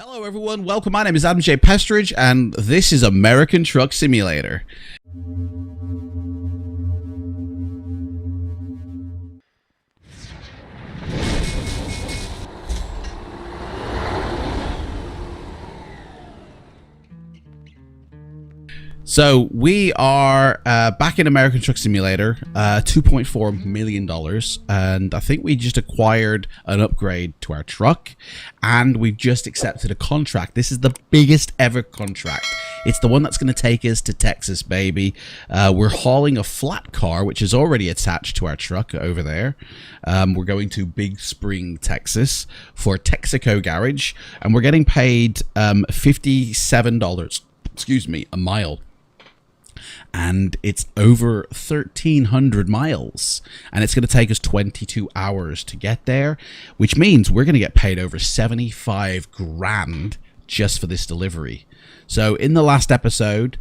Hello everyone, welcome. My name is Adam J. Pestridge and this is American Truck Simulator. So we are back in American Truck Simulator, $2.4 million, and I think we just acquired an upgrade to our truck, and we've just accepted a contract. This is the biggest ever contract. It's the one that's going to take us to Texas, baby. We're hauling a flat car, which is already attached to our truck over there. We're going to Big Spring, Texas for Texaco Garage, and we're getting paid $57, excuse me, a mile. And it's over 1,300 miles, and it's going to take us 22 hours to get there, which means we're going to get paid over 75 grand just for this delivery. So in the last episode,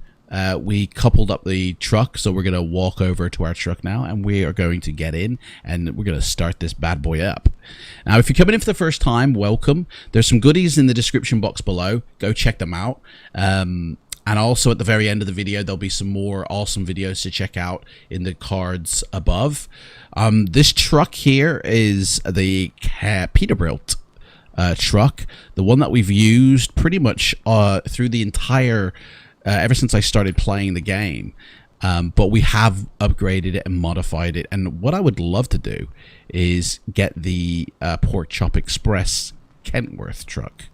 we coupled up the truck, so we're going to walk over to our truck now, and we are going to get in, and we're going to start this bad boy up. Now, if you're coming in for the first time, welcome. There's some goodies in the description box below. Go check them out. And also at the very end of the video, there'll be some more awesome videos to check out in the cards above. This truck here is the Peterbilt truck, the one that we've used pretty much through the entire, ever since I started playing the game. But we have upgraded it and modified it. And what I would love to do is get the Pork Chop Express Kentworth truck.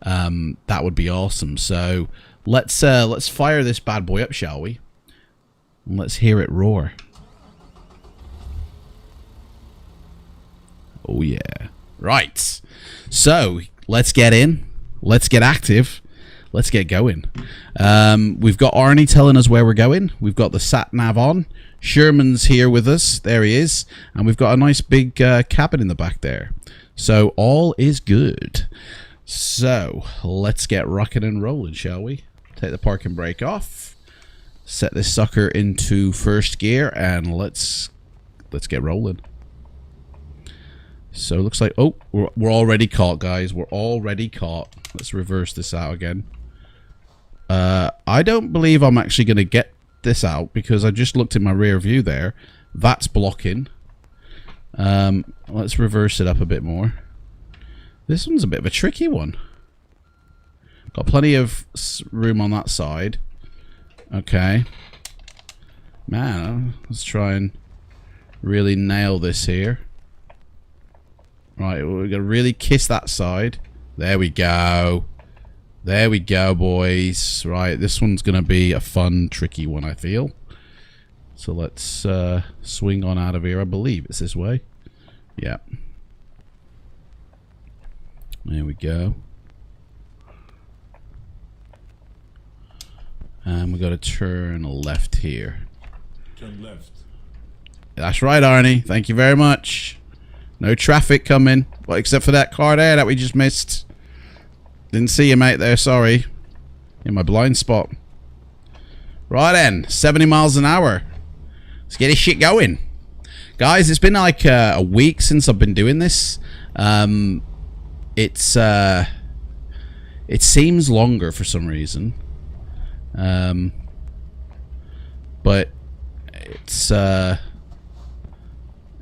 That would be awesome. So let's fire this bad boy up, shall we? And let's hear it roar. Oh yeah. Right. So let's get in. Let's get active. Let's get going. We've got Arnie telling us where we're going. We've got the sat nav on. Sherman's here with us. There he is. And we've got a nice big cabin in the back there. So all is good. So let's get rocking and rolling, shall we? Take the parking brake off, set this sucker into first gear, and let's get rolling. So it looks like, oh, we're already caught, guys. We're already caught. Let's reverse this out again. I don't believe I'm actually going to get this out because I just looked in my rear view there. That's blocking. Let's reverse it up a bit more. This one's a bit of a tricky one. Got plenty of room on that side. Okay. Man, let's try and really nail this here. Right, we're going to really kiss that side. There we go. There we go, boys. Right, this one's going to be a fun, tricky one, I feel. So let's swing on out of here. I believe it's this way. Yeah. There we go. And we got to turn left here. Turn left. That's right, Arnie. Thank you very much. No traffic coming. Well, except for that car there that we just missed. Didn't see you, mate, there. Sorry. In my blind spot. Right then. 70 miles an hour. Let's get this shit going. Guys, it's been like a week since I've been doing this. It seems longer for some reason. But it's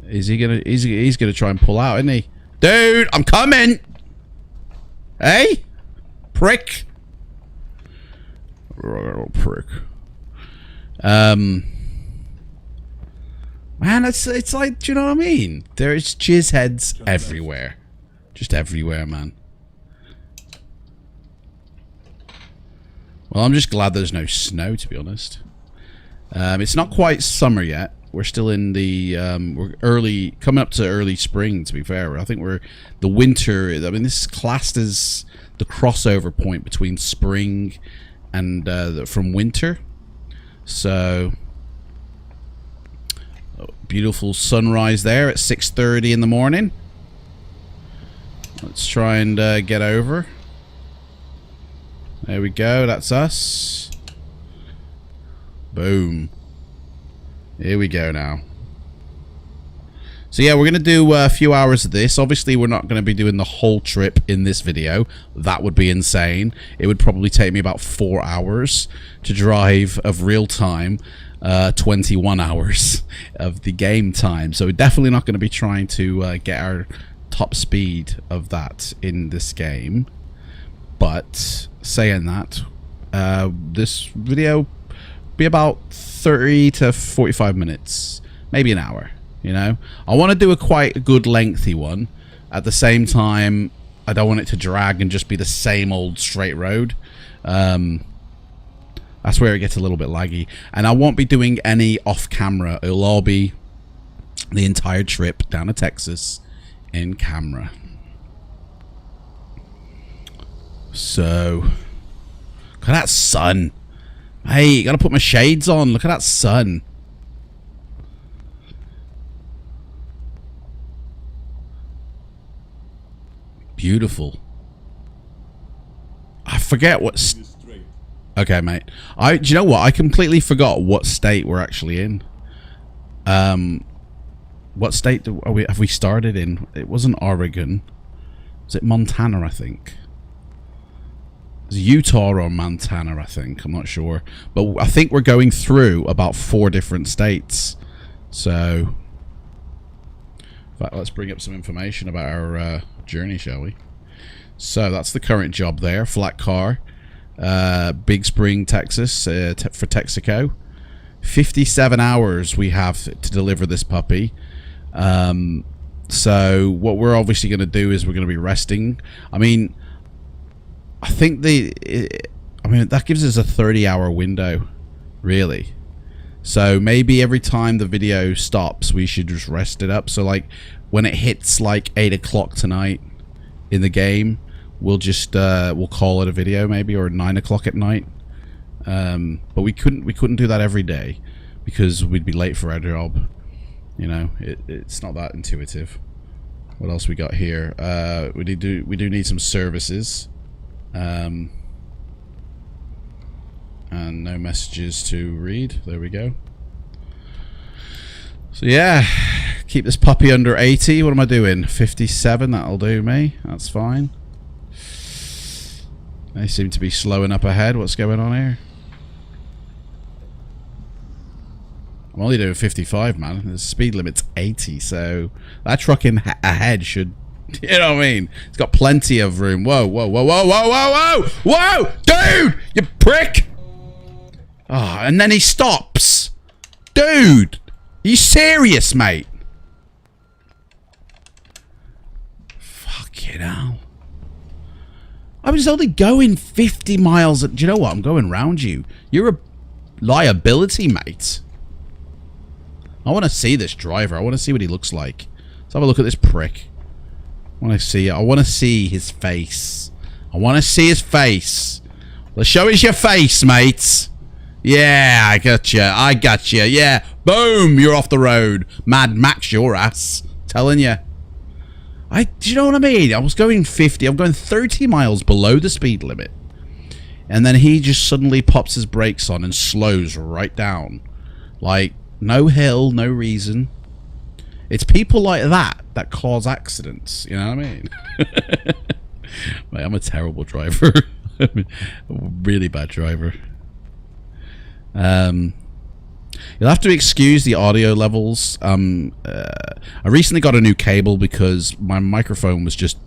he's gonna try and pull out, isn't he? Dude, I'm coming. Hey, prick. Prick. Man, it's like, do you know what I mean? There's jizz heads everywhere. Just everywhere, man. Well, I'm just glad there's no snow, to be honest. It's not quite summer yet. We're still in the we're early, coming up to early spring, to be fair. I think we're the winter. I mean, this is classed as the crossover point between spring and from winter. So beautiful sunrise there at 6:30 in the morning. Let's try and get over. There we go, that's us. Boom. Here we go now. So yeah, we're going to do a few hours of this. Obviously, we're not going to be doing the whole trip in this video. That would be insane. It would probably take me about 4 hours to drive of real time, 21 hours of the game time. So we're definitely not going to be trying to get our top speed of that in this game. But saying that, this video be about 30 to 45 minutes, maybe an hour. You know, I want to do a quite good lengthy one. At the same time, I don't want it to drag and just be the same old straight road. That's where it gets a little bit laggy. And I won't be doing any off camera. It'll all be the entire trip down to Texas in camera. So, look at that sun. Hey, gotta put my shades on. Look at that sun. Beautiful. I forget what. Okay, mate. Do you know what? I completely forgot what state we're actually in. What state have we started in? It wasn't Oregon. Was it Montana? I think. It was Utah or Montana. I think. I'm not sure, but I think we're going through about 4 different states. So. In fact, let's bring up some information about our journey, shall we? So that's the current job there. Flat car. Big Spring, Texas, for Texaco. 57 hours we have to deliver this puppy. So what we're obviously going to do is we're going to be resting. I mean, I think that gives us a 30-hour window, really. So maybe every time the video stops, we should just rest it up. So like when it hits like 8 o'clock tonight in the game, we'll just we'll call it a video maybe, or 9 o'clock at night. But we couldn't do that every day because we'd be late for our job. You know, it's not that intuitive. What else we got here? We do need some services. And no messages to read. There we go. So yeah, keep this puppy under 80. What am I doing? 57. That'll do me. That's fine. They seem to be slowing up ahead. What's going on here? I'm only doing 55, man. The speed limit's 80, so that truck in ahead should, you know what I mean? It's got plenty of room. Whoa, whoa, whoa, whoa, whoa, whoa, whoa! Whoa! Dude! You prick! Oh, and then he stops. Dude! Are you serious, mate? Fucking hell. I was only going 50 miles. Do you know what? I'm going round you. You're a liability, mate. I want to see this driver. I want to see what he looks like. Let's have a look at this prick. I want to see it. I want to see his face. I want to see his face. Let's show us your face, mate. Yeah, I got you. I got you. Yeah. Boom. You're off the road. Mad Max your ass. Telling you. Do you know what I mean? I was going 50. I'm going 30 miles below the speed limit. And then he just suddenly pops his brakes on and slows right down. Like, no hill, no reason. It's people like that that cause accidents. You know what I mean? Mate, I'm a terrible driver. I'm a really bad driver. You'll have to excuse the audio levels. I recently got a new cable because my microphone was just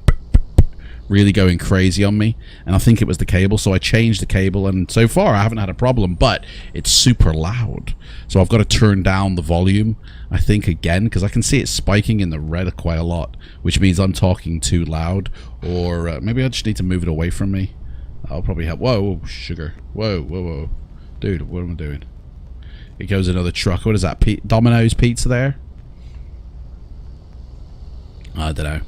really going crazy on me, and I think it was the cable, so I changed the cable, and so far I haven't had a problem, but it's super loud. So I've got to turn down the volume, I think, again, because I can see it spiking in the red quite a lot, which means I'm talking too loud, or maybe I just need to move it away from me. That'll probably help. Whoa, sugar. Whoa, whoa, whoa. Dude, what am I doing? It goes another truck. What is that? Domino's Pizza there? I don't know.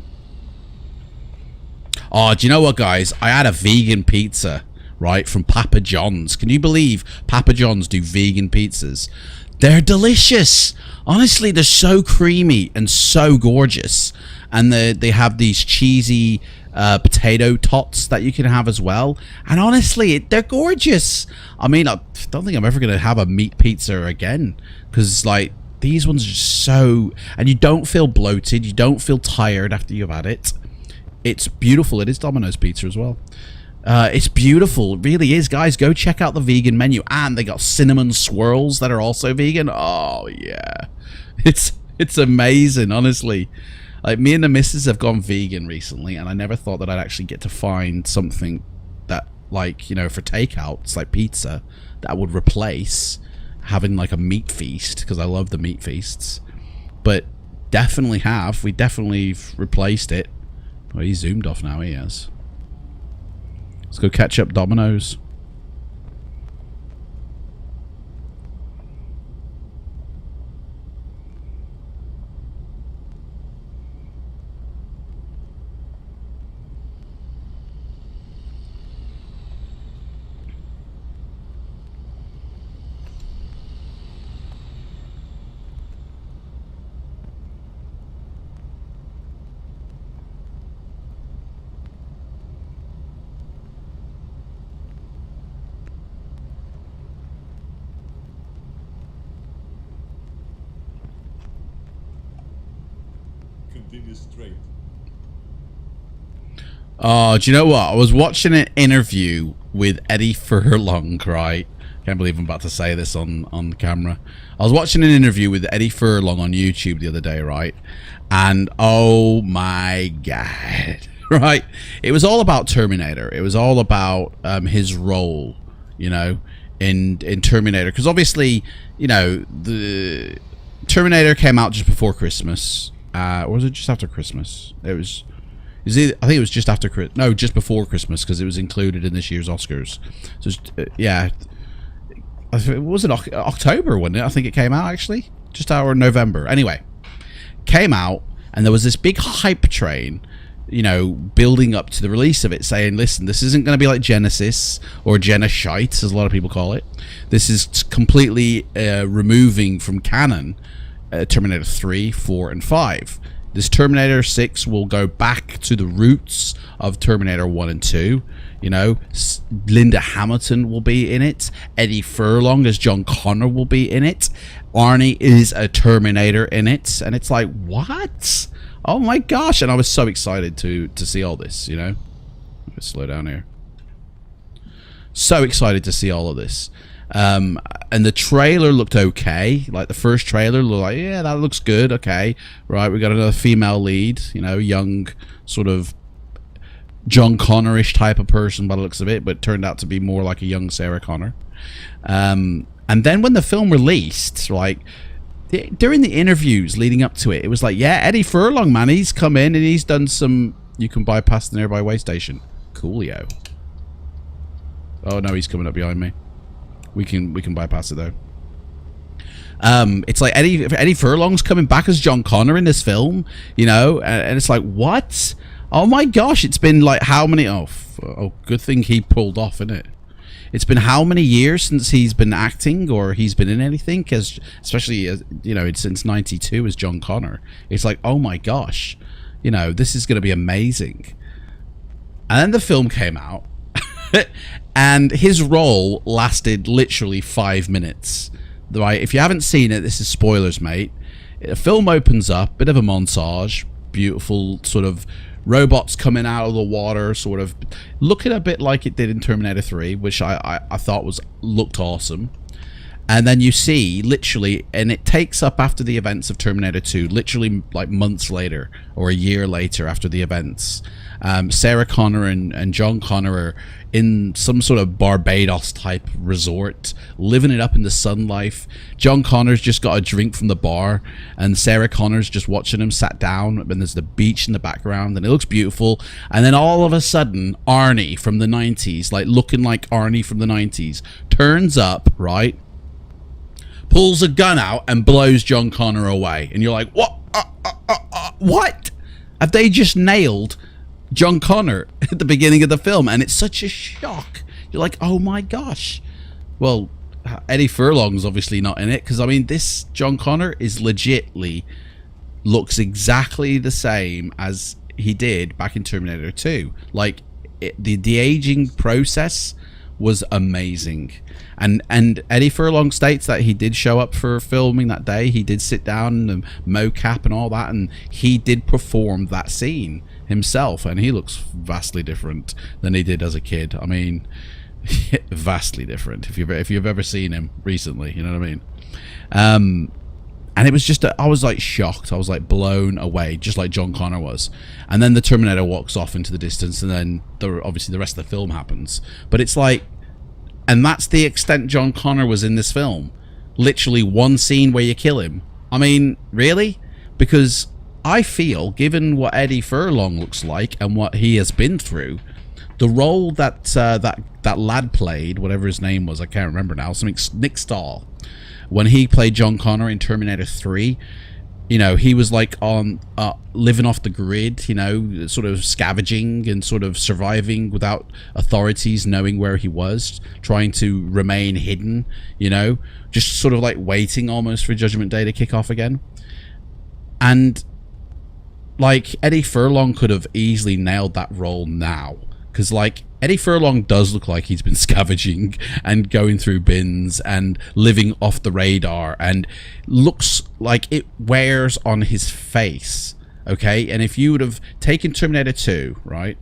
Oh, do you know what, guys? I had a vegan pizza, right, from Papa John's. Can you believe Papa John's do vegan pizzas? They're delicious. Honestly, they're so creamy and so gorgeous. And they have these cheesy potato tots that you can have as well. And honestly, they're gorgeous. I mean, I don't think I'm ever going to have a meat pizza again. Because, like, These ones are just so... And you don't feel bloated. You don't feel tired after you've had it. It's beautiful. It is Domino's pizza as well. It's beautiful. It really is. Guys, go check out the vegan menu. And they got cinnamon swirls that are also vegan. Oh, yeah. It's amazing, honestly. Like, me and the missus have gone vegan recently, and I never thought that I'd actually get to find something that, like, you know, for takeouts, like pizza, that would replace having, like, a meat feast, because I love the meat feasts. But definitely have. We definitely replaced it. Oh, he zoomed off now, he has. Let's go catch up Domino's. Straight. Oh, do you know what? I was watching an interview with Eddie Furlong, right? Can't believe I'm about to say this on camera. I was watching an interview with Eddie Furlong on YouTube the other day, right? And oh my god, right? It was all about Terminator. It was all about his role, you know, in Terminator. Because obviously, you know, the Terminator came out just before Christmas. Or was it just after Christmas? I think it was just after Christmas. No, just before Christmas, because it was included in this year's Oscars. So, yeah. Was it October, wasn't it? I think it came out, actually. Just our November. Anyway. Came out, and there was this big hype train, you know, building up to the release of it, saying, listen, this isn't going to be like Genesis, or Geneshite, as a lot of people call it. This is completely removing from canon Terminator 3, 4, and 5. This Terminator 6 will go back to the roots of Terminator 1 and 2. You know, Linda Hamilton will be in it. Eddie Furlong as John Connor will be in it. Arnie is a Terminator in it. And it's like, what? Oh my gosh. And I was so excited to see all this, you know. Let's slow down here. So excited to see all of this. And the trailer looked okay. Like the first trailer looked like, yeah, that looks good. Okay, right, we got another female lead, you know, young, sort of John Connor-ish type of person by the looks of it, but turned out to be more like a young Sarah Connor. And then when the film released, like during the interviews leading up to it, it was like, yeah, Eddie Furlong, man, he's come in and he's done some. You can bypass the nearby way station. Coolio. Oh no, he's coming up behind me. We can bypass it though. It's like Eddie Furlong's coming back as John Connor in this film, you know, and it's like, what? Oh my gosh, it's been like how many? Oh, good thing he pulled off, isn't it? It's been how many years since he's been acting or he's been in anything? Because especially, you know, it's since '92 as John Connor. It's like, oh my gosh, you know, this is going to be amazing. And then the film came out. And his role lasted literally 5 minutes. Right? If you haven't seen it, this is spoilers, mate. The film opens up, bit of a montage, beautiful sort of robots coming out of the water, sort of looking a bit like it did in Terminator 3, which I thought looked awesome. And then you see, literally, and it takes up after the events of Terminator 2, literally like months later, or a year later after the events. Sarah Connor and John Connor are in some sort of Barbados type resort, living it up in the sun life. John Connor's just got a drink from the bar, and Sarah Connor's just watching him sat down, and there's the beach in the background, and it looks beautiful. And then all of a sudden, Arnie from the 90s, like looking like Arnie from the 90s, turns up, right? Pulls a gun out and blows John Connor away. And you're like, what? What? Have they just nailed John Connor at the beginning of the film? And it's such a shock. You're like, oh my gosh. Well, Eddie Furlong's obviously not in it, because I mean, this John Connor is legitly looks exactly the same as he did back in Terminator 2. Like, the aging process was amazing. And Eddie Furlong states that he did show up for filming that day. He did sit down and mocap and all that, and he did perform that scene himself, and he looks vastly different than he did as a kid. I mean, vastly different if you've ever seen him recently, you know what I mean? And it was just, I was like shocked. I was like blown away, just like John Connor was. And then the Terminator walks off into the distance, and then obviously the rest of the film happens. But it's like, and that's the extent John Connor was in this film. Literally one scene where you kill him. I mean, really? Because I feel, given what Eddie Furlong looks like and what he has been through, the role that that lad played, whatever his name was, I can't remember now, something Nick Stahl, when he played John Connor in Terminator 3, you know, he was like on living off the grid, you know, sort of scavenging and sort of surviving without authorities knowing where he was, trying to remain hidden, you know, just sort of like waiting almost for Judgment Day to kick off again. And like Eddie Furlong could have easily nailed that role now, because like Eddie Furlong does look like he's been scavenging and going through bins and living off the radar, and looks like it wears on his face, okay? And if you would have taken Terminator 2, right,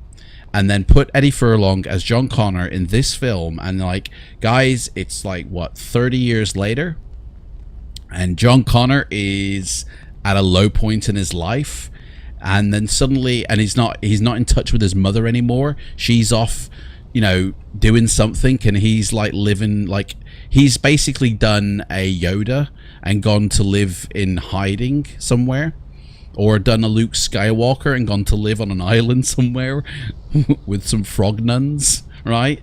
and then put Eddie Furlong as John Connor in this film, and like, guys, it's like, what, 30 years later? And John Connor is at a low point in his life, and then suddenly, and he's not in touch with his mother anymore. She's off, you know, doing something, and he's like living, like he's basically done a Yoda and gone to live in hiding somewhere, or done a Luke Skywalker and gone to live on an island somewhere with some frog nuns, right?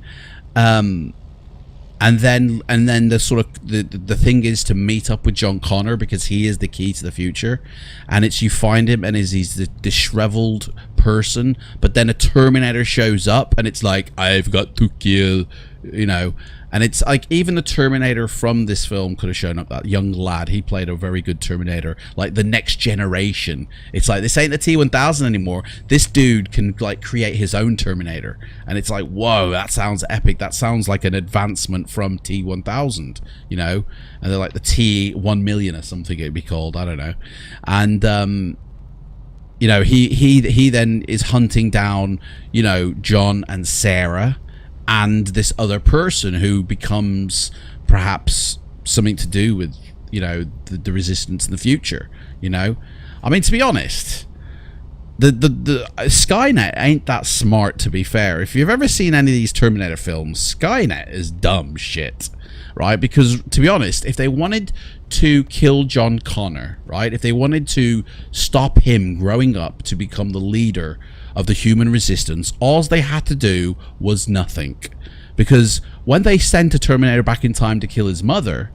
And then the sort of the thing is to meet up with John Connor, because he is the key to the future, and it's you find him and he's the disheveled person, but then a Terminator shows up and it's like, I've got to kill, you know. And it's like, even the Terminator from this film could have shown up. That young lad, he played a very good Terminator, like the next generation. It's like, this ain't the T-1000 anymore. This dude can like create his own Terminator, and it's like, whoa, that sounds epic. That sounds like an advancement from T-1000, you know. And they're like the T-1 or something it'd be called, I don't know. And you know, he then is hunting down, you know, John and Sarah and this other person who becomes perhaps something to do with, you know, the resistance in the future, you know. I mean, to be honest, the Skynet ain't that smart, to be fair. If you've ever seen any of these Terminator films, Skynet is dumb shit, right? Because, to be honest, if they wanted to kill John Connor, right, if they wanted to stop him growing up to become the leader of the human resistance, all they had to do was nothing. Because when they sent a Terminator back in time to kill his mother,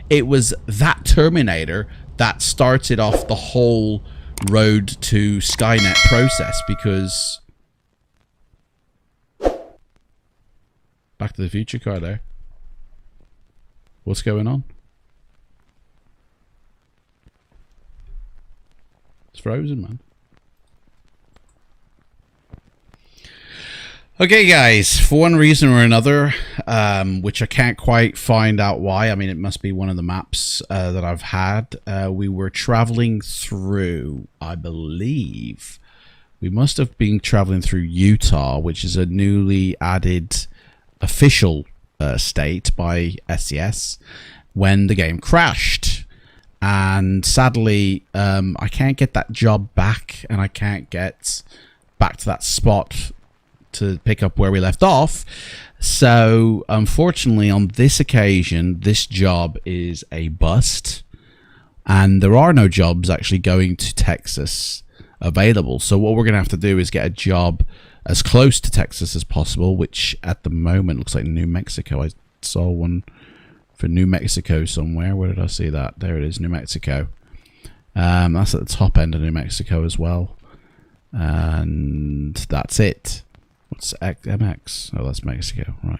it was that Terminator that started off the whole road to Skynet process. Because Back to the Future car there. What's going on? It's frozen, man. Okay, guys, for one reason or another, which I can't quite find out why. I mean, it must be one of the maps that I've had. We were traveling through, I believe, we must have been traveling through Utah, which is a newly added official state by SES, when the game crashed. And sadly, I can't get that job back, and I can't get back to that spot to pick up where we left off. So unfortunately, on this occasion, this job is a bust, and there are no jobs actually going to Texas available. So what we're gonna have to do is get a job as close to Texas as possible, which at the moment looks like New Mexico. I saw one for New Mexico somewhere. Where did I see that? There it is, New Mexico. That's at the top end of New Mexico as well, and that's it. What's MX? Oh, that's Mexico, right.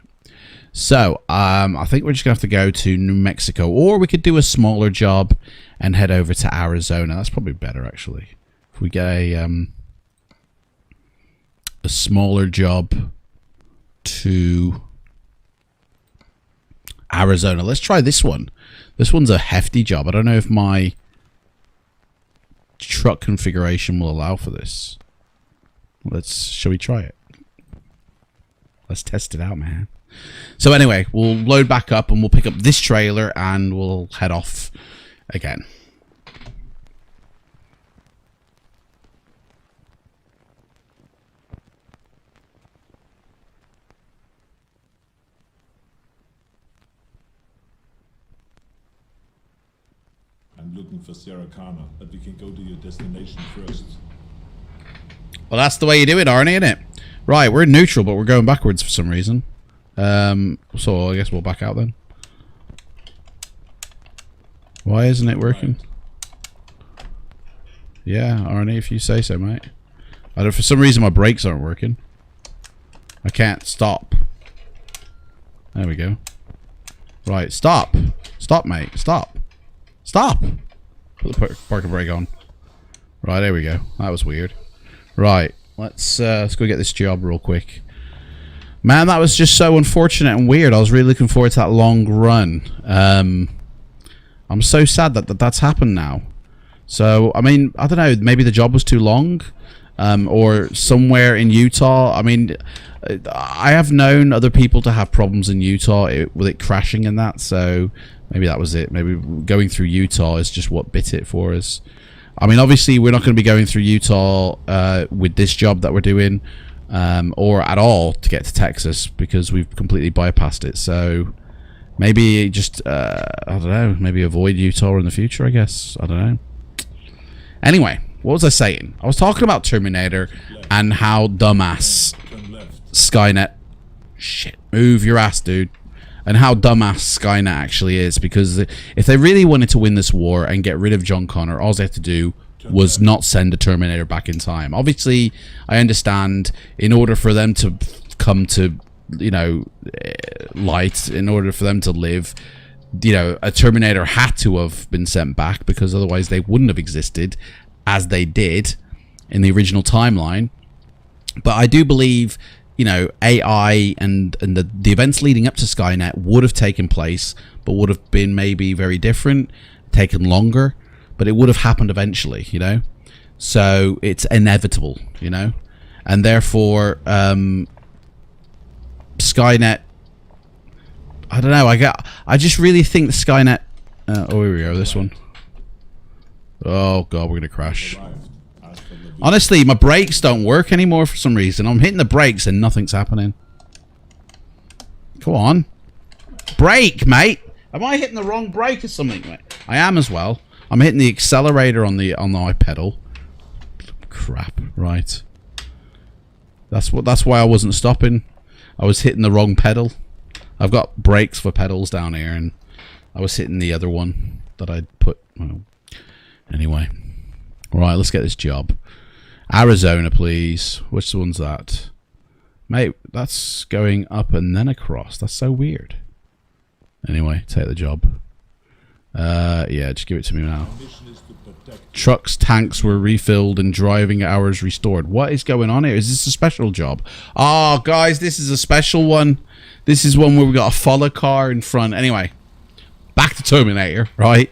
So, I think we're just going to have to go to New Mexico, or we could do a smaller job and head over to Arizona. That's probably better, actually. If we get a smaller job to Arizona. Let's try this one. This one's a hefty job. I don't know if my truck configuration will allow for this. Shall we try it? Let's test it out, man. So anyway, we'll load back up and we'll pick up this trailer and we'll head off again. I'm looking for Sierra Kana, but we can go to your destination first. Well, that's the way you do it, Arnie, isn't it? Right, we're in neutral, but we're going backwards for some reason. So I guess we'll back out then. Why isn't it working? Right. Yeah, Arnie, if you say so, mate. I don't, for some reason my brakes aren't working. I can't stop. There we go. Right, stop. Stop, mate. Stop. Stop! Put the parking brake on. Right, there we go. That was weird. Right, let's go get this job real quick. Man, that was just so unfortunate and weird. I was really looking forward to that long run. I'm so sad that that's happened now. So, I mean, I don't know. Maybe the job was too long. Or somewhere in Utah. I mean, I have known other people to have problems in Utah with it crashing and that. So, maybe that was it. Maybe going through Utah is just what bit it for us. I mean, obviously, we're not going to be going through Utah with this job that we're doing. Or at all to get to Texas because we've completely bypassed it. So maybe just I don't know, maybe avoid Utah in the future, I guess. I don't know. Anyway, what was I saying? I was talking about Terminator and how dumbass Skynet, shit, move your ass, dude, and how dumbass Skynet actually is, because if they really wanted to win this war and get rid of John Connor, all they had to do was not send a Terminator back in time. Obviously, I understand in order for them to come to, you know, light, in order for them to live, you know, a Terminator had to have been sent back because otherwise they wouldn't have existed as they did in the original timeline. But I do believe, you know, AI and the events leading up to Skynet would have taken place, but would have been maybe very different, taken longer. But it would have happened eventually, you know? So it's inevitable, you know? And therefore, Skynet, I don't know, I just really think that Skynet, oh, here we go, this one. Oh, God, we're going to crash. Honestly, my brakes don't work anymore for some reason. I'm hitting the brakes and nothing's happening. Come on. Brake, mate! Am I hitting the wrong brake or something, mate? I am as well. I'm hitting the accelerator on the eye pedal. Crap, right. That's why I wasn't stopping. I was hitting the wrong pedal. I've got brakes for pedals down here, and I was hitting the other one that I'd put. Well, anyway, right. Let's get this job. Arizona, please. Which one's that, mate? That's going up and then across. That's so weird. Anyway, take the job. Yeah, just give it to me now. Trucks, tanks were refilled and driving hours restored. What is going on here? Is this a special job? Oh, guys, this is a special one. This is one where we got a follow car in front. Anyway, back to Terminator, right?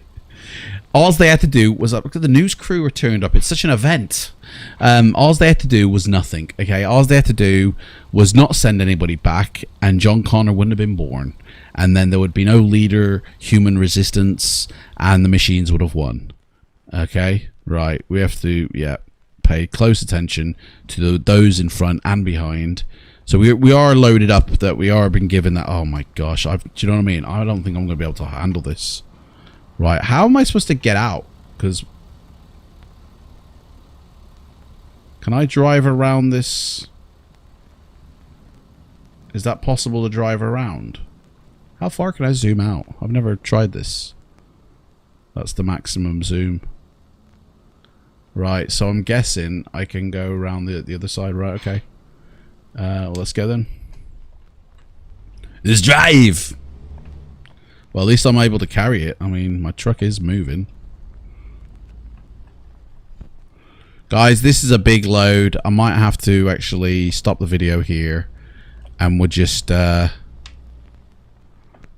All they had to do was, look at the news crew were turned up. It's such an event. All they had to do was nothing, okay? All they had to do was not send anybody back, and John Connor wouldn't have been born. And then there would be no leader, human resistance, and the machines would have won. Okay? Right. We have to, yeah, pay close attention to those in front and behind. So we are loaded up, that we are being given that. Oh my gosh. Do you know what I mean? I don't think I'm going to be able to handle this. Right. How am I supposed to get out? Because... can I drive around this? Is that possible to drive around? How far can I zoom out? I've never tried this. That's the maximum zoom. Right, so I'm guessing I can go around the other side. Right, okay. Well, let's go then. Let's drive! Well, at least I'm able to carry it. I mean, my truck is moving. Guys, this is a big load. I might have to actually stop the video here. And we'll just...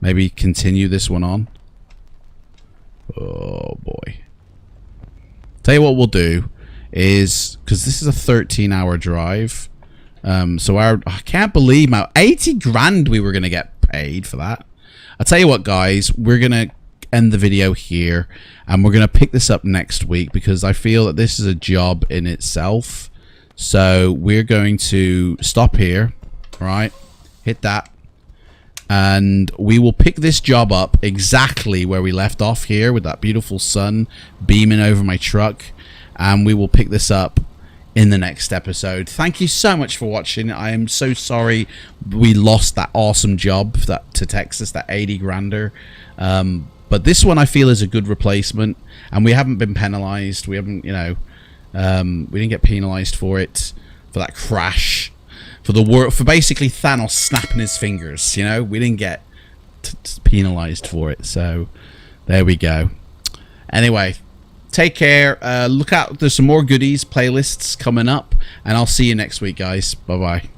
maybe continue this one on. Oh boy. Tell you what we'll do is, because this is a 13-hour drive, so I can't believe how 80 grand we were going to get paid for that. I'll tell you what, guys, we're going to end the video here, and we're going to pick this up next week, because I feel that this is a job in itself. So we're going to stop here, right? Hit that. And we will pick this job up exactly where we left off here, with that beautiful sun beaming over my truck. And we will pick this up in the next episode. Thank you so much for watching. I am so sorry we lost that awesome job to Texas, that 80 grander. But this one I feel is a good replacement, and we haven't been penalized. We haven't, you know, we didn't get penalized for it, for that crash. For basically Thanos snapping his fingers, you know, we didn't get penalized for it. So there we go. Anyway, take care. Look out, there's some more goodies playlists coming up, and I'll see you next week, guys. Bye bye.